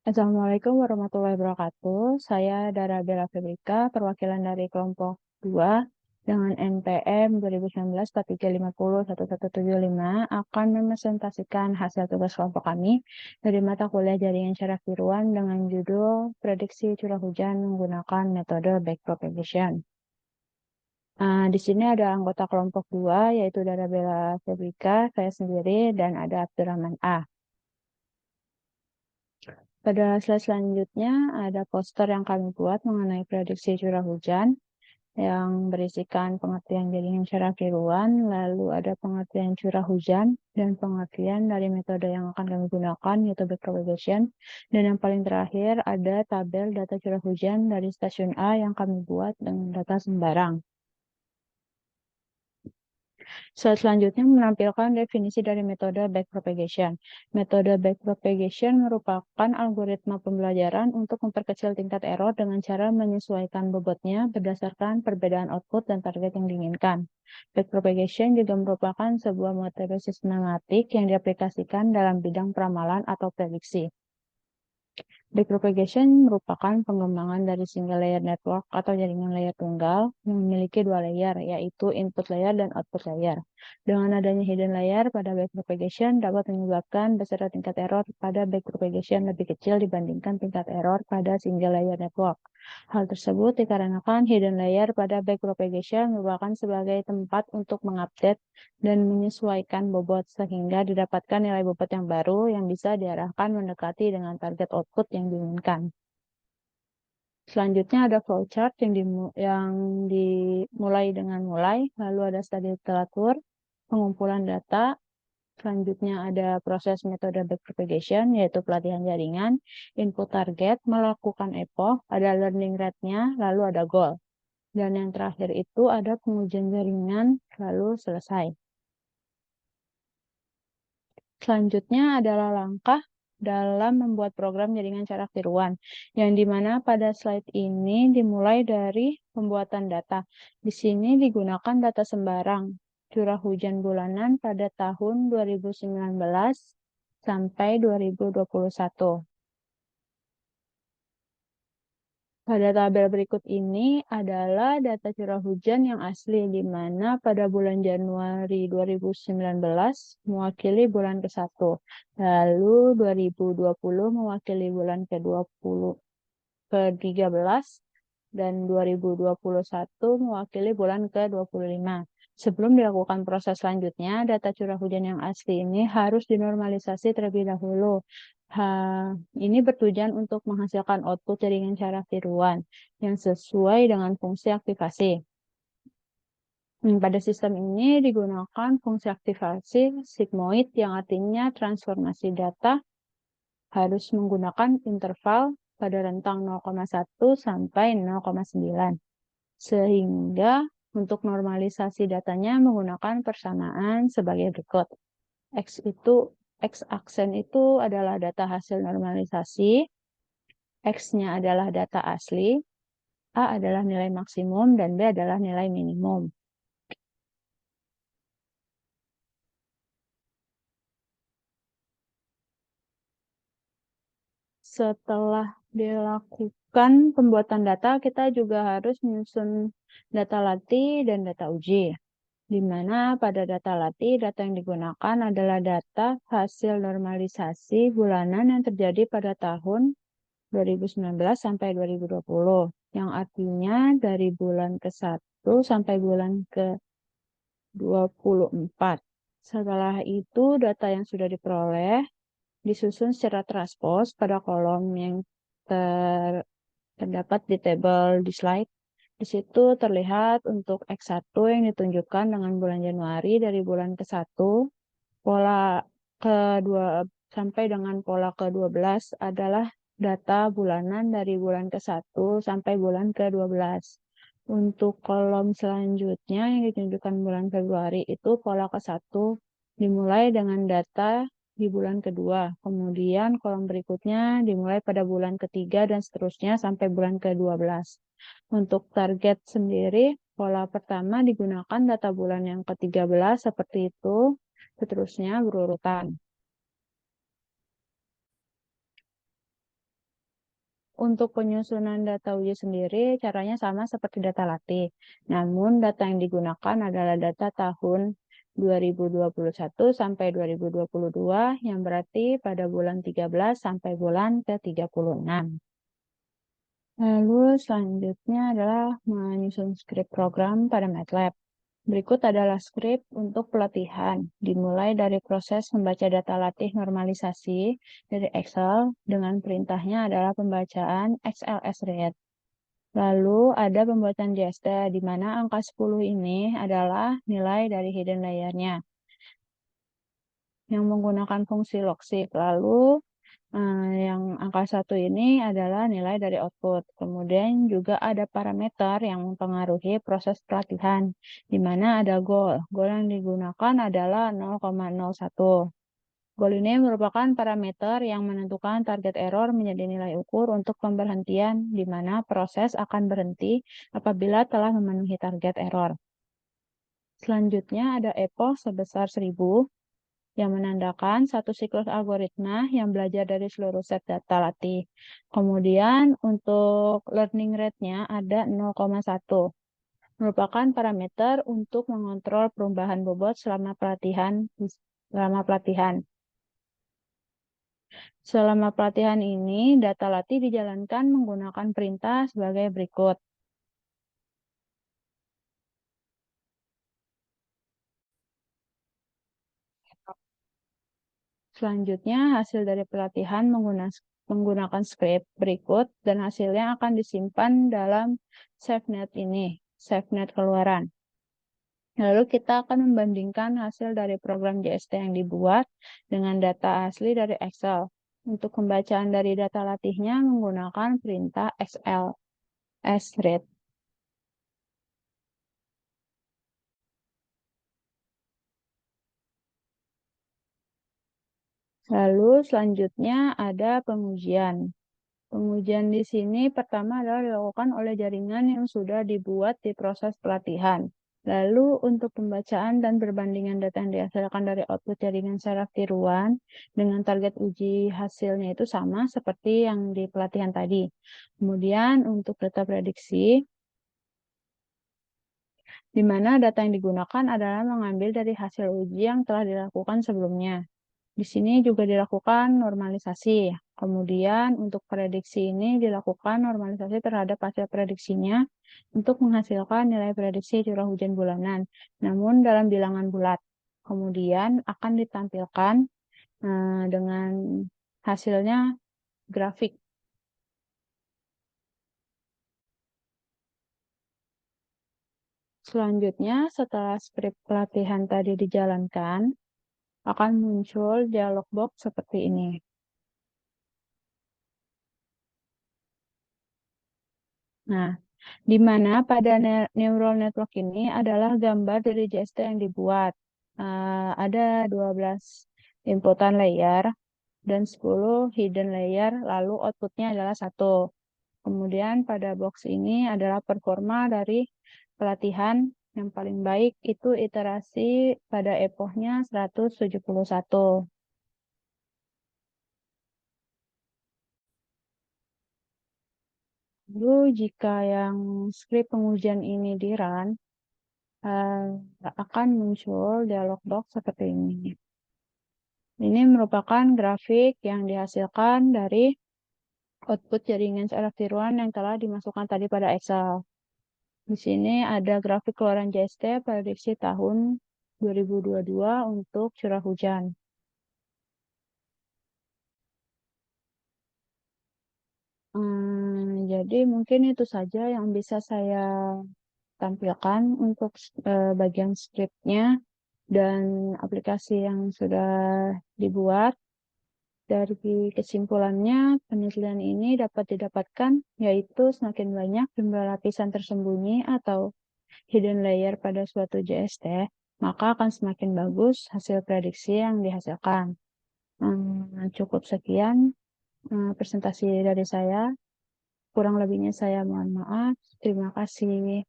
Assalamualaikum warahmatullahi wabarakatuh. Saya Dara Bella Febrika, perwakilan dari kelompok 2 dengan NPM 2019-4350-1175 akan mempresentasikan hasil tugas kelompok kami dari mata kuliah jaringan syaraf tiruan dengan judul Prediksi Curah Hujan menggunakan metode backpropagation. Di sini ada anggota kelompok 2 yaitu Dara Bella Febrika, saya sendiri, dan ada Abdurrahman A. Pada slide selanjutnya ada poster yang kami buat mengenai prediksi curah hujan yang berisikan pengertian jaringan syaraf tiruan, lalu ada pengertian curah hujan dan pengertian dari metode yang akan kami gunakan yaitu backpropagation, dan yang paling terakhir ada tabel data curah hujan dari stasiun A yang kami buat dengan data sembarang. Slide selanjutnya menampilkan definisi dari metode backpropagation. Metode backpropagation merupakan algoritma pembelajaran untuk memperkecil tingkat error dengan cara menyesuaikan bobotnya berdasarkan perbedaan output dan target yang diinginkan. Backpropagation juga merupakan sebuah metode sistematik yang diaplikasikan dalam bidang peramalan atau prediksi. Backpropagation merupakan pengembangan dari single layer network atau jaringan layer tunggal yang memiliki dua layer, yaitu input layer dan output layer. Dengan adanya hidden layer pada backpropagation dapat menyebabkan besaran tingkat error pada backpropagation lebih kecil dibandingkan tingkat error pada single layer network. Hal tersebut dikarenakan hidden layer pada backpropagation merupakan sebagai tempat untuk mengupdate dan menyesuaikan bobot sehingga didapatkan nilai bobot yang baru yang bisa diarahkan mendekati dengan target output yang diinginkan. Selanjutnya ada flowchart yang dimulai dengan lalu ada studi literatur, pengumpulan data, selanjutnya ada proses metode backpropagation, yaitu pelatihan jaringan, input target, melakukan epoch, ada learning rate-nya, lalu ada goal. Dan yang terakhir itu ada pengujian jaringan, lalu selesai. Selanjutnya adalah langkah dalam membuat program jaringan syaraf tiruan, yang dimana pada slide ini dimulai dari pembuatan data. Di sini digunakan data sembarang, curah hujan bulanan pada tahun 2019 sampai 2021. Pada tabel berikut ini adalah data curah hujan yang asli, di mana pada bulan Januari 2019 mewakili bulan ke-1, lalu 2020 mewakili bulan ke-13, dan 2021 mewakili bulan ke-25. Sebelum dilakukan proses selanjutnya, data curah hujan yang asli ini harus dinormalisasi terlebih dahulu. Ini bertujuan untuk menghasilkan output jaringan syaraf tiruan yang sesuai dengan fungsi aktivasi. Pada sistem ini digunakan fungsi aktivasi sigmoid yang artinya transformasi data harus menggunakan interval pada rentang 0,1 sampai 0,9. Sehingga untuk normalisasi datanya menggunakan persamaan sebagai berikut. X aksen itu adalah data hasil normalisasi, X-nya adalah data asli, A adalah nilai maksimum, dan B adalah nilai minimum. Setelah dilakukan pembuatan data, kita juga harus menyusun data latih dan data uji, di mana pada data latih, data yang digunakan adalah data hasil normalisasi bulanan yang terjadi pada tahun 2019 sampai 2020, yang artinya dari bulan ke-1 sampai bulan ke-24. Setelah itu, data yang sudah diperoleh disusun secara transpose pada kolom yang terdapat di tabel di slide. Di situ terlihat untuk X1 yang ditunjukkan dengan bulan Januari dari bulan ke-1, pola kedua sampai dengan pola ke-12 adalah data bulanan dari bulan ke-1 sampai bulan ke-12. Untuk kolom selanjutnya yang ditunjukkan bulan Februari itu pola ke-1 dimulai dengan data di bulan kedua. Kemudian kolom berikutnya dimulai pada bulan ketiga dan seterusnya sampai bulan ke-12. Untuk target sendiri, pola pertama digunakan data bulan yang ke-13 seperti itu, seterusnya berurutan. Untuk penyusunan data uji sendiri, caranya sama seperti data latih. Namun, data yang digunakan adalah data tahun 2021 sampai 2022, yang berarti pada bulan 13 sampai bulan ke-36. Lalu selanjutnya adalah menyusun skrip program pada MATLAB. Berikut adalah skrip untuk pelatihan, dimulai dari proses membaca data latih normalisasi dari Excel dengan perintahnya adalah pembacaan XLS read. Lalu ada pembuatan JST, di mana angka 10 ini adalah nilai dari hidden layer-nya yang menggunakan fungsi logsheet. Lalu yang angka 1 ini adalah nilai dari output. Kemudian juga ada parameter yang mempengaruhi proses pelatihan, di mana ada goal. Goal yang digunakan adalah 0,01. Goal ini merupakan parameter yang menentukan target error menjadi nilai ukur untuk pemberhentian, di mana proses akan berhenti apabila telah memenuhi target error. Selanjutnya ada epoch sebesar 1000, yang menandakan satu siklus algoritma yang belajar dari seluruh set data latih. Kemudian untuk learning rate-nya ada 0,1, merupakan parameter untuk mengontrol perubahan bobot selama pelatihan. Selama pelatihan ini, data latih dijalankan menggunakan perintah sebagai berikut. Selanjutnya, hasil dari pelatihan menggunakan script berikut, dan hasilnya akan disimpan dalam SafeNet ini, SafeNet keluaran. Lalu kita akan membandingkan hasil dari program JST yang dibuat dengan data asli dari Excel. Untuk pembacaan dari data latihnya menggunakan perintah XLSRead. Lalu selanjutnya ada pengujian. Pengujian di sini pertama adalah dilakukan oleh jaringan yang sudah dibuat di proses pelatihan. Lalu untuk pembacaan dan perbandingan data yang dihasilkan dari output jaringan saraf tiruan dengan target uji hasilnya itu sama seperti yang di pelatihan tadi. Kemudian untuk data prediksi, di mana data yang digunakan adalah mengambil dari hasil uji yang telah dilakukan sebelumnya. Di sini juga dilakukan normalisasi. Kemudian untuk prediksi ini dilakukan normalisasi terhadap hasil prediksinya untuk menghasilkan nilai prediksi curah hujan bulanan, namun dalam bilangan bulat. Kemudian akan ditampilkan dengan hasilnya grafik. Selanjutnya, setelah skrip pelatihan tadi dijalankan, akan muncul dialog box seperti ini. Nah, di mana pada neural network ini adalah gambar dari JST yang dibuat. Ada 12 inputan layer dan 10 hidden layer, lalu outputnya adalah 1. Kemudian pada box ini adalah performa dari pelatihan yang paling baik, itu iterasi pada epochnya 171. Lalu jika yang script pengujian ini di-run, akan muncul dialog box seperti ini. Ini merupakan grafik yang dihasilkan dari output jaringan saraf tiruan yang telah dimasukkan tadi pada Excel. Di sini ada grafik keluaran JST prediksi tahun 2022 untuk curah hujan. Jadi mungkin itu saja yang bisa saya tampilkan untuk bagian scriptnya dan aplikasi yang sudah dibuat. Dari kesimpulannya, penelitian ini dapat didapatkan yaitu semakin banyak jumlah lapisan tersembunyi atau hidden layer pada suatu JST, maka akan semakin bagus hasil prediksi yang dihasilkan. Cukup sekian presentasi dari saya. Kurang lebihnya saya mohon maaf. Terima kasih.